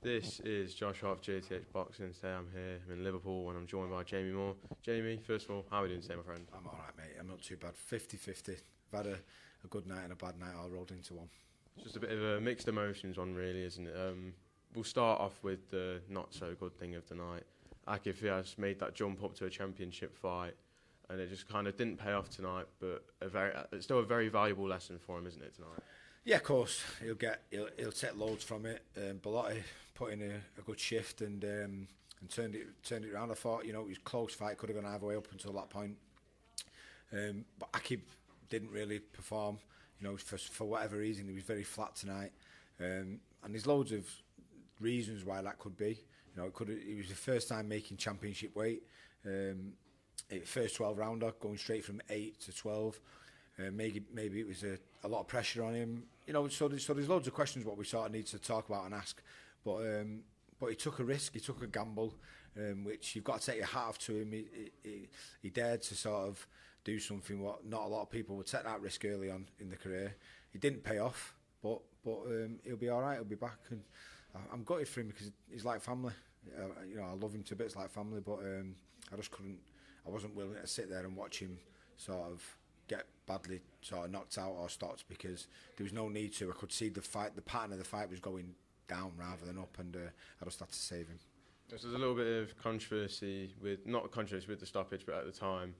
This is Josh of JTH Boxing. Today I'm here, I'm in Liverpool, and I'm joined by Jamie Moore. Jamie, first of all, how are we doing today, my friend? I'm alright, mate. I'm not too bad. 50-50. I've had a good night and a bad night all rolled into one. It's just a bit of a mixed emotions one, really, isn't it? We'll start off with the not-so-good thing of the night. Aqib Fiaz made that jump up to a championship fight, and it just kind of didn't pay off tonight, but it's still a very valuable lesson for him, isn't it, tonight? Yeah, of course. He'll take loads from it. Bellotti put in a good shift and turned it around. I thought, it was a close fight, could have gone either way up until that point. But Akib didn't really perform. For whatever reason, he was very flat tonight. And there's loads of reasons why that could be. It was the first time making championship weight. First 12 rounder, going straight from 8 to 12. Maybe it was a lot of pressure on him. So there's loads of questions what we sort of need to talk about and ask. But he took a risk, he took a gamble, which you've got to take your hat off to him. He dared to sort of do something what not a lot of people would take that risk early on in the career. It didn't pay off, but he'll be all right. He'll be back, and I'm gutted for him because he's like family. I love him to bits like family, but I just couldn't. I wasn't willing to sit there and watch him sort of get badly sort of knocked out or stopped because there was no need to. I could see the pattern of the fight was going down rather than up, and I just had to save him. There's a little bit of controversy with the stoppage, but at the time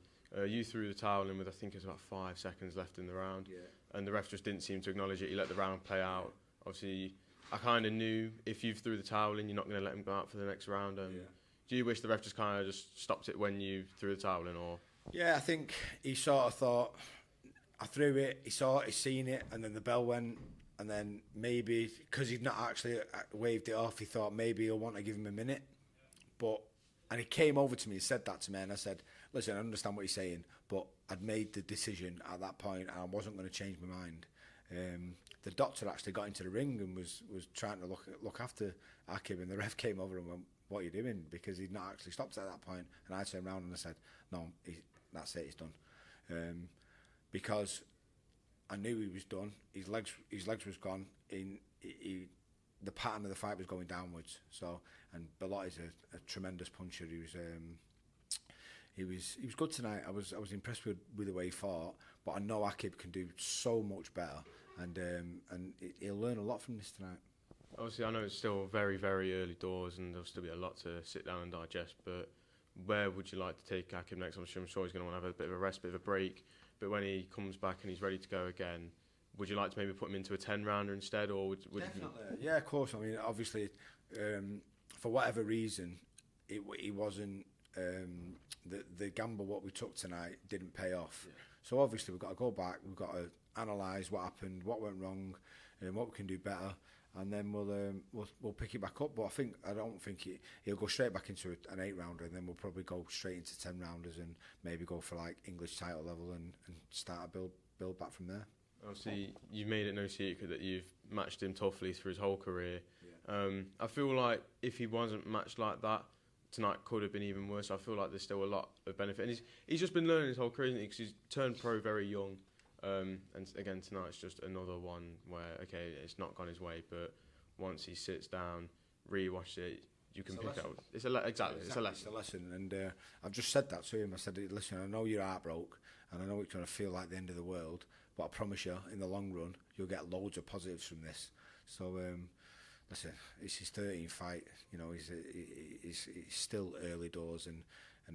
you threw the towel in with I think it was about 5 seconds left in the round, and the ref just didn't seem to acknowledge it. He let the round play out. Obviously, I kind of knew if you threw the towel in, you're not going to let him go out for the next round. Do you wish the ref just kind of just stopped it when you threw the towel in, or? Yeah, I think he sort of thought, I threw it, he saw it, he seen it, and then the bell went, and then maybe, because he'd not actually waved it off, he thought maybe he'll want to give him a minute. And he came over to me and said that to me, and I said, listen, I understand what you're saying, but I'd made the decision at that point, and I wasn't going to change my mind. The doctor actually got into the ring and was trying to look after Akib, and the ref came over and went, what are you doing? Because he'd not actually stopped at that point. And I turned around and I said, no, that's it, he's done. Because I knew he was done. His legs was gone. The pattern of the fight was going downwards. So, and Bellotti's a tremendous puncher. He was good tonight. I was impressed with the way he fought. But I know Akib can do so much better, and he'll learn a lot from this tonight. Obviously, I know it's still very, very early doors and there'll still be a lot to sit down and digest, but where would you like to take Akib next? I'm sure he's going to want to have a bit of a rest, bit of a break, but when he comes back and he's ready to go again, would you like to maybe put him into a 10-rounder instead? Or would Definitely. Yeah, of course. I mean, obviously, for whatever reason, it wasn't the gamble what we took tonight didn't pay off. Yeah. So obviously we've got to go back, we've got to analyse what happened, what went wrong, and what we can do better. And then we'll pick it back up. But I don't think he'll go straight back into an 8-rounder, and then we'll probably go straight into 10-rounders and maybe go for like English title level and start a build back from there. Obviously, you've made it no secret that you've matched him toughly through his whole career. Yeah. I feel like if he wasn't matched like that, tonight could have been even worse. I feel like there's still a lot of benefit, and he's just been learning his whole career, because he's turned pro very young. And again, tonight's just another one where, okay, it's not gone his way, but once he sits down, re-watches it, you can pick out. It's a lesson. It's a lesson, and I've just said that to him. I said, listen, I know you're heartbroken, and I know it's going to feel like the end of the world, but I promise you, in the long run, you'll get loads of positives from this. So, listen, it's his 13th fight. He's still early doors, and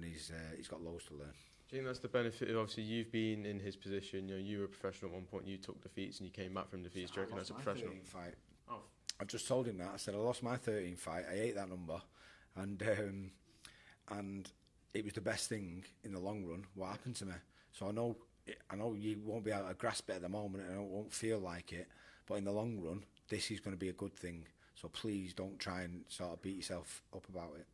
he's got loads to learn. Do you think that's the benefit of, obviously, you've been in his position, you were a professional at one point, you took defeats and you came back from defeats. Do you reckon that's a professional? Fight. Oh. I've just told him that. I said I lost my 13th fight, I ate that number, and it was the best thing in the long run, what happened to me. So I know you won't be able to grasp it at the moment, and it won't feel like it, but in the long run, this is going to be a good thing. So please don't try and sort of beat yourself up about it.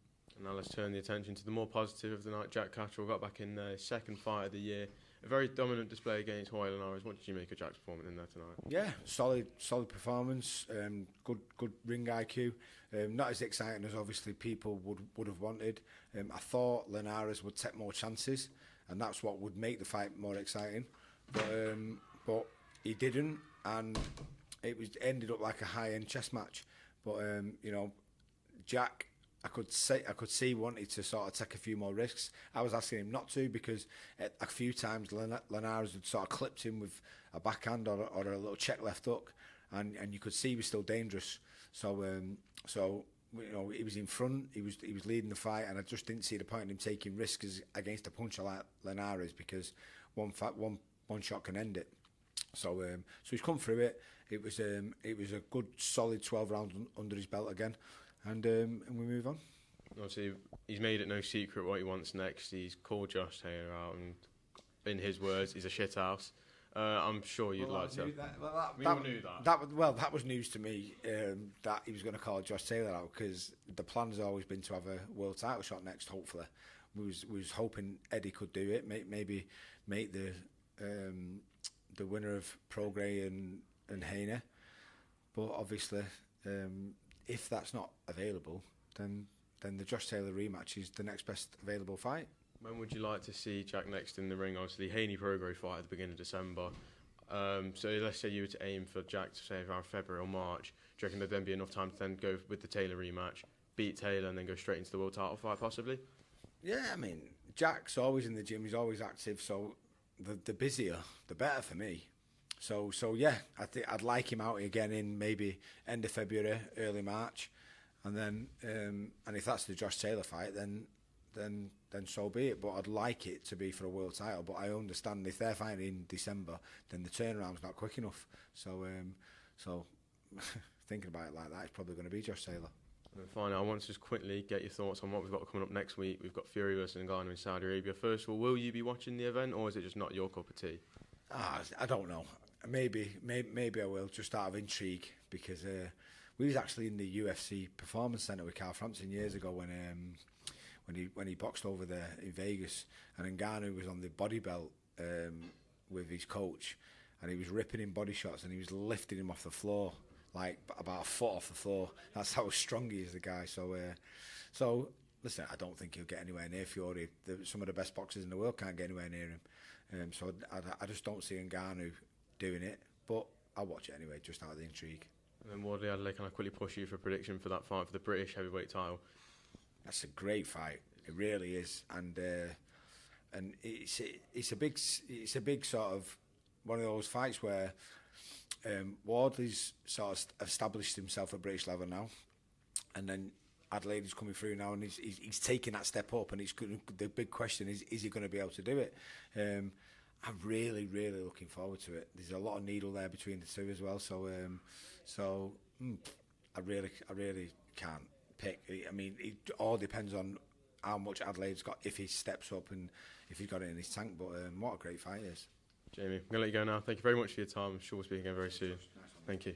Now let's turn the attention to the more positive of the night. Jack Catterall got back in the second fight of the year. A very dominant display against Jorge Linares. What did you make of Jack's performance in there tonight? Yeah, solid performance. Good ring IQ. Not as exciting as obviously people would have wanted. I thought Linares would take more chances, and that's what would make the fight more exciting. But he didn't, and it ended up like a high-end chess match. But Jack, I could see wanted to sort of take a few more risks. I was asking him not to because a few times Linares had sort of clipped him with a backhand or a little check left hook, and you could see he was still dangerous. So he was in front, he was leading the fight, and I just didn't see the point in him taking risks against a puncher like Linares, because one shot can end it. So he's come through it. It was a good solid 12 rounds under his belt again, and we move on. Obviously, he's made it no secret what he wants next. He's called Josh Taylor out, and in his words, he's a shithouse. I'm sure you'd like to. We all knew that. That was news to me, that he was going to call Josh Taylor out, because the plan's always been to have a world title shot next. Hopefully, we was hoping Eddie could do it. Maybe make the winner of Prograis and Haney. But obviously, if that's not available, then the Josh Taylor rematch is the next best available fight. When would you like to see Jack next in the ring? Obviously, Haney Prograis fight at the beginning of December. So let's say you were to aim for Jack to say around February or March. Do you reckon there'd then be enough time to then go with the Taylor rematch, beat Taylor, and then go straight into the world title fight possibly? Yeah, I mean, Jack's always in the gym. He's always active. So the busier, the better for me. So yeah, I'd like him out again in maybe end of February, early March, and then and if that's the Josh Taylor fight, then so be it. But I'd like it to be for a world title. But I understand if they're fighting in December, then the turnaround's not quick enough. So thinking about it like that, it's probably going to be Josh Taylor. And finally, I want to just quickly get your thoughts on what we've got coming up next week. We've got Fury versus Ngannou in Saudi Arabia. First of all, will you be watching the event, or is it just not your cup of tea? I don't know. Maybe I will, just out of intrigue, because we was actually in the UFC Performance Centre with Carl Frampton years ago when he boxed over there in Vegas, and Ngannou was on the body belt with his coach, and he was ripping him body shots, and he was lifting him off the floor, like about a foot off the floor. That's how strong he is, the guy. So listen, I don't think he'll get anywhere near Fury. Some of the best boxers in the world can't get anywhere near him. So I just don't see Ngannou doing it, but I'll watch it anyway, just out of the intrigue. And then Wardley Adelaide, can I quickly push you for a prediction for that fight for the British heavyweight title? That's a great fight. It really is, and it's a big sort of one of those fights where Wardley's sort of established himself at British level now, and then Adelaide is coming through now, and he's taking that step up, and the big question is he going to be able to do it? I'm really looking forward to it. There's a lot of needle there between the two as well, so I really can't pick. I mean, it all depends on how much Adelaide's got, if he steps up and if he's got it in his tank. But what a great fight it is. Jamie, I'm going to let you go now. Thank you very much for your time. I'm sure we'll speak again very soon. Thank you.